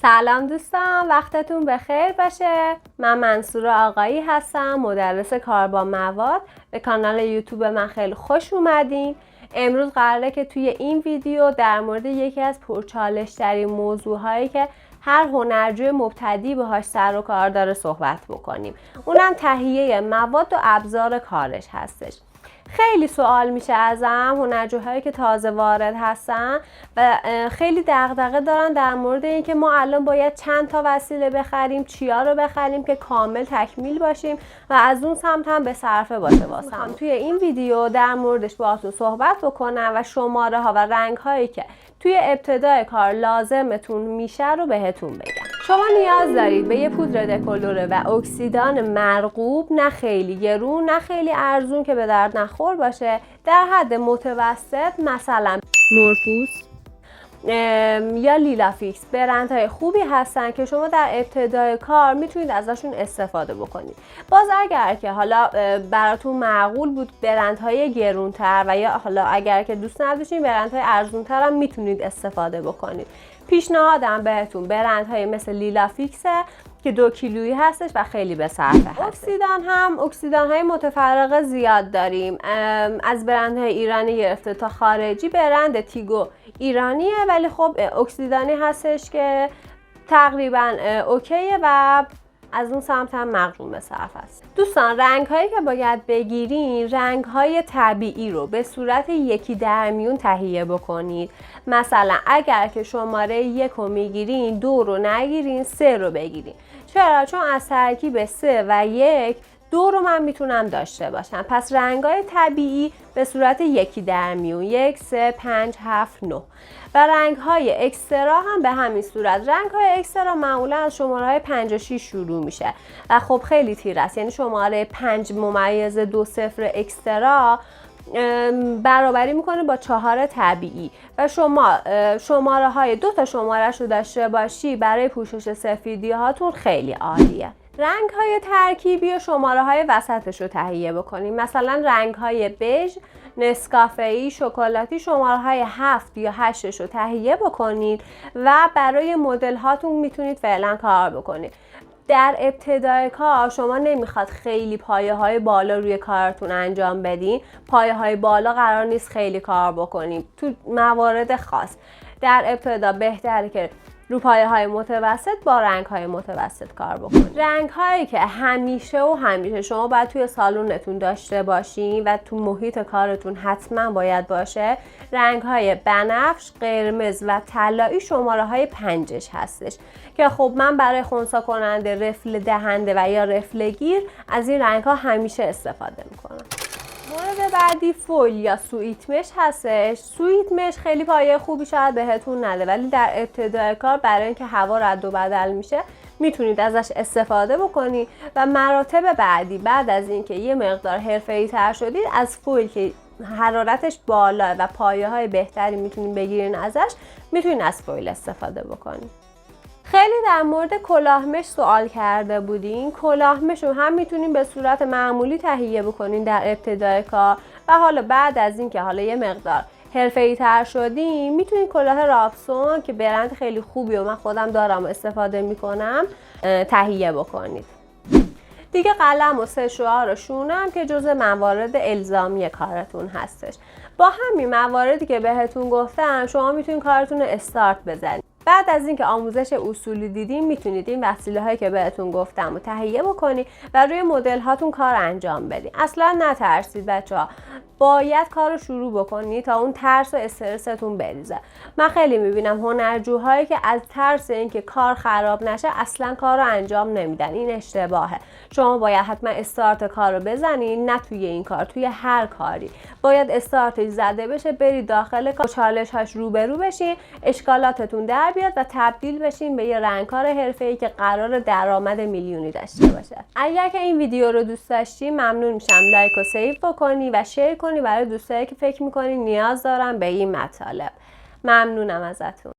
سلام دوستان، وقتتون بخیر باشه. من منصوره آقایی هستم، مدرس کار با مواد. به کانال یوتیوب من خیلی خوش اومدین. امروز قراره که توی این ویدیو در مورد یکی از پرچالش ترین موضوعهایی که هر هنرجوی مبتدی باهاش سر و کار داره صحبت بکنیم. اونم تهیه مواد و ابزار کارش هستش. خیلی سوال میشه ازم هنرجوهایی که تازه وارد هستن و خیلی دغدغه دارن در مورد اینکه ما الان باید چند تا وسیله بخریم، چیا رو بخریم که کامل تکمیل باشیم و از اون سمت هم به صرفه باشه واسم. توی این ویدیو در موردش باهاتون صحبت بکنم و شماره ها و رنگ هایی که توی ابتدای کار لازمتون میشه رو بهتون بگم. شما نیاز دارید به یه پودر دکلوره و اکسیدان مرغوب، نه خیلی گرون نه خیلی ارزون که به درد نخور باشه، در حد متوسط، مثلا مورفوس یا لیلافیکس. برندهای خوبی هستن که شما در ابتدای کار میتونید ازشون استفاده بکنید. باز اگر که حالا براتون معقول بود برندهای گرونتر و یا حالا اگر که دوست نداشتین برندهای ارزونتر هم میتونید استفاده بکنید. پیشنهادم بهتون برندهای مثل لیلافیکسه که 2 کیلویی هستش و خیلی به صرفه هست. اکسیدان‌های متفرقه زیاد داریم، از برندهای ایرانی گرفته تا خارجی. برند تیگو ایرانیه ولی خب اکسیدانی هستش که تقریبا اوکیه و از اون سمت هم مقرون به صرف است. دوستان، رنگ هایی که باید بگیرین رنگ های طبیعی رو به صورت یکی در میون تهیه بکنید. مثلا اگر که شماره 1 رو میگیرین 2 رو نگیرین، 3 رو بگیرین. چرا؟ چون از ترکیب 3 و 1 2 رو من میتونم داشته باشم. پس رنگ های طبیعی به صورت یکی در میون 1 3 5 7 9 و رنگ های اکسترا هم به همین صورت. رنگ های اکسترا معمولا از شماره های 5 و 6 شروع میشه و خب خیلی تیر است، یعنی شماره 5.20 اکسترا برابری میکنه با 4 طبیعی و شما شماره های 2 تا شماره رو داشته باشی برای پوشش سفیدی هاتون خیلی عالیه. رنگ های ترکیبی و شماره های وسطش رو تهیه بکنیم. مثلا رنگ های بژ، نسکافه‌ای، شکلاتی، شماره های 7 یا 8 رو تهیه بکنید و برای مدل هاتون میتونید فعلا کار بکنید. در ابتدای کار شما نمیخواد خیلی پایه های بالا روی کارتون انجام بدین. پایه های بالا قرار نیست خیلی کار بکنیم. تو موارد خاص در ابتدا بهتره که رو پایه های متوسط با رنگ های متوسط کار بکنید. رنگ هایی که همیشه شما باید توی سالونتون داشته باشین و تو محیط کارتون حتما باید باشه، رنگ های بنفش، قرمز و طلایی شماره های 5 هستش که خب من برای خنثی کننده، رفل دهنده و یا رفل گیر از این رنگ ها همیشه استفاده میکنم. مورد بعدی فویل یا سویت مش هستش. سویت مش خیلی پایه خوبی شاید بهتون نده ولی در ابتدای کار برای اینکه هوا رد و بدل میشه میتونید ازش استفاده بکنید و مراتب بعدی بعد از اینکه یه مقدار حرفه‌ای تر شدید از فویل که حرارتش بالا و پایه های بهتری میتونید بگیرین ازش، میتونید از فویل استفاده بکنید. خیلی در مورد کلاهمش سوال کرده بودین. کلاهمش رو هم میتونین به صورت معمولی تهیه بکنین در ابتدای کار و حالا بعد از اینکه حالا یه مقدار حرفه‌ای تر شدین میتونین کلاه رابسون که برند خیلی خوبی و من خودم دارم و استفاده میکنم تهیه بکنید. دیگه قلم و سشوار و شونم که جزء موارد الزامی کارتون هستش. با همین مواردی که بهتون گفتم شما میتونین کارتون رو استارت بزنید. بعد از اینکه آموزش اصولی دیدین میتونید این وسیله هایی که بهتون گفتم رو تهیه بکنید و روی مدل هاتون کار انجام بدین. اصلا نترسید بچه‌ها، باید کار رو شروع بکنید تا اون ترس و استرستون بریزه. من خیلی میبینم هنرجوهایی که از ترس اینکه کار خراب نشه اصلا کار رو انجام نمیدن. این اشتباهه. شما باید حتما استارت کار رو بزنید، نه توی این کار، توی هر کاری باید استارتش زده بشه، برید داخل کار، چالش هاش روبرو بشین، اشکالاتتون در بیاد و تبدیل بشین به یه رنگکار حرفه‌ای که قرار درآمد میلیونی داشته باشه. اگر که این ویدیو رو دوست داشتی ممنون میشم لایک و سیو بکنی و شیر کنی برای دوستایی که فکر میکنی نیاز دارن به این مطالب. ممنونم ازتون.